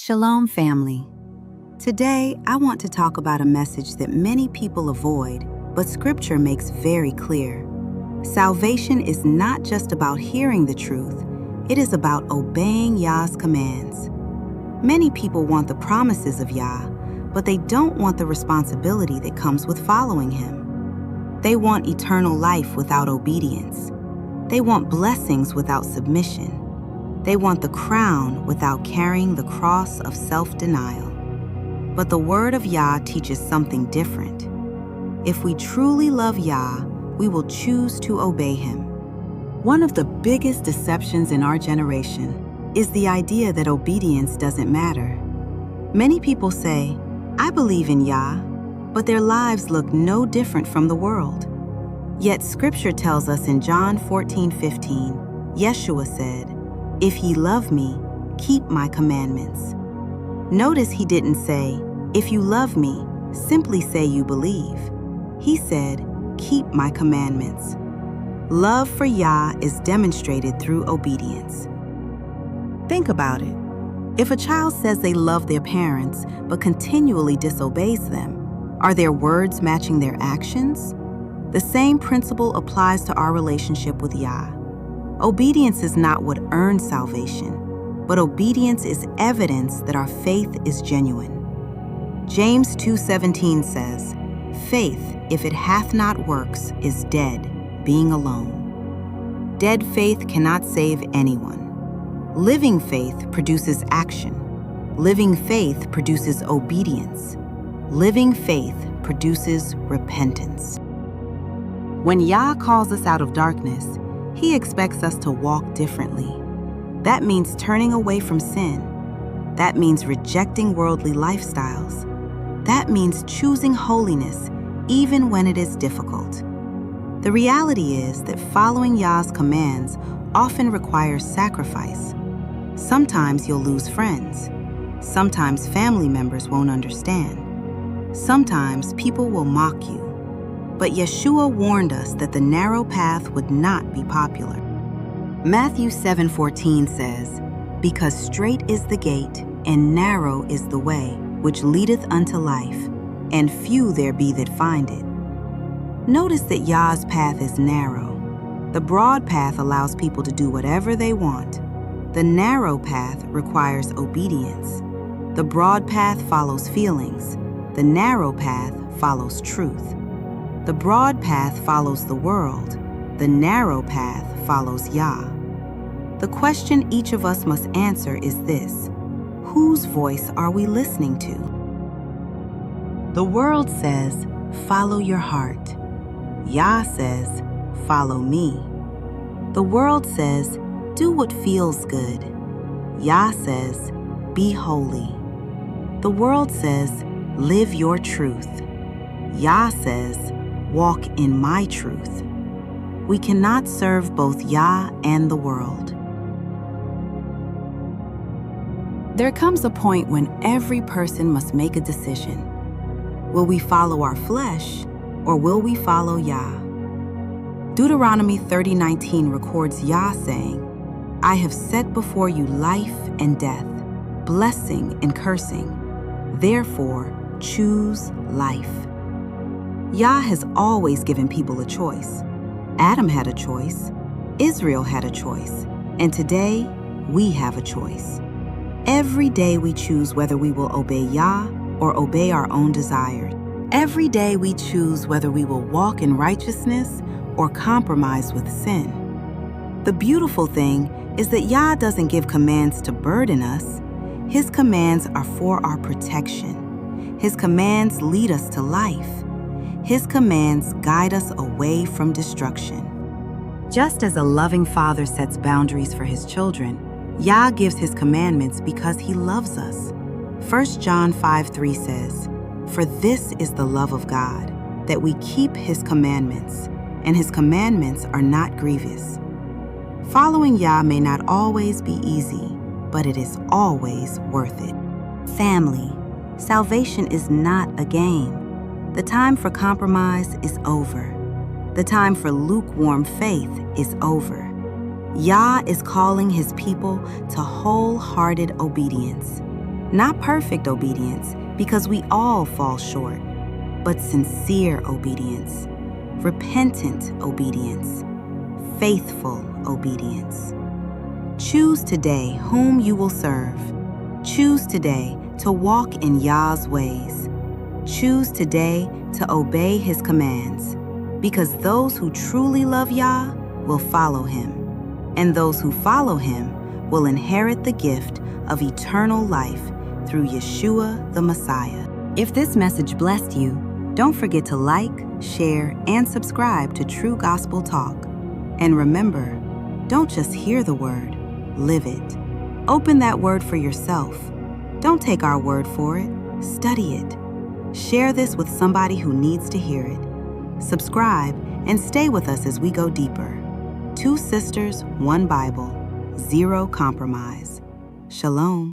Shalom, family. Today, I want to talk about a message that many people avoid, but Scripture makes very clear. Salvation is not just about hearing the truth, it is about obeying Yah's commands. Many people want the promises of Yah, but they don't want the responsibility that comes with following Him. They want eternal life without obedience. They want blessings without submission. They want the crown without carrying the cross of self-denial. But the word of Yah teaches something different. If we truly love Yah, we will choose to obey Him. One of the biggest deceptions in our generation is the idea that obedience doesn't matter. Many people say, "I believe in Yah," but their lives look no different from the world. Yet Scripture tells us in John 14:15, Yeshua said, "If ye love me, keep my commandments." Notice He didn't say, "If you love me, simply say you believe." He said, "Keep my commandments." Love for Yah is demonstrated through obedience. Think about it. If a child says they love their parents but continually disobeys them, are their words matching their actions? The same principle applies to our relationship with Yah. Obedience is not what earns salvation, but obedience is evidence that our faith is genuine. James 2:17 says, "Faith, if it hath not works, is dead, being alone." Dead faith cannot save anyone. Living faith produces action. Living faith produces obedience. Living faith produces repentance. When Yah calls us out of darkness, He expects us to walk differently. That means turning away from sin. That means rejecting worldly lifestyles. That means choosing holiness even when it is difficult. The reality is that following Yah's commands often requires sacrifice. Sometimes you'll lose friends. Sometimes family members won't understand. Sometimes people will mock you. But Yeshua warned us that the narrow path would not be popular. Matthew 7:14 says, "Because strait is the gate, and narrow is the way, which leadeth unto life, and few there be that find it." Notice that Yah's path is narrow. The broad path allows people to do whatever they want. The narrow path requires obedience. The broad path follows feelings. The narrow path follows truth. The broad path follows the world. The narrow path follows Yah. The question each of us must answer is this: whose voice are we listening to? The world says, "Follow your heart." Yah says, "Follow me." The world says, "Do what feels good." Yah says, "Be holy." The world says, "Live your truth." Yah says, "Walk in my truth." We cannot serve both Yah and the world. There comes a point when every person must make a decision. Will we follow our flesh, or will we follow Yah? Deuteronomy 30:19 records Yah saying, "I have set before you life and death, blessing and cursing. Therefore, choose life." Yah has always given people a choice. Adam had a choice, Israel had a choice, and today we have a choice. Every day we choose whether we will obey Yah or obey our own desires. Every day we choose whether we will walk in righteousness or compromise with sin. The beautiful thing is that Yah doesn't give commands to burden us. His commands are for our protection. His commands lead us to life. His commands guide us away from destruction. Just as a loving father sets boundaries for his children, Yah gives his commandments because he loves us. 1 John 5:3 says, "For this is the love of God, that we keep his commandments, and his commandments are not grievous." Following Yah may not always be easy, but it is always worth it. Family, salvation is not a game. The time for compromise is over. The time for lukewarm faith is over. Yah is calling his people to wholehearted obedience. Not perfect obedience, because we all fall short, but sincere obedience, repentant obedience, faithful obedience. Choose today whom you will serve. Choose today to walk in Yah's ways. Choose today to obey His commands, because those who truly love Yah will follow Him, and those who follow Him will inherit the gift of eternal life through Yeshua the Messiah. If this message blessed you, don't forget to like, share, and subscribe to True Gospel Talk. And remember, don't just hear the word, live it. Open that word for yourself. Don't take our word for it, study it. Share this with somebody who needs to hear it. Subscribe and stay with us as we go deeper. 2 sisters, 1 Bible, 0 compromise. Shalom.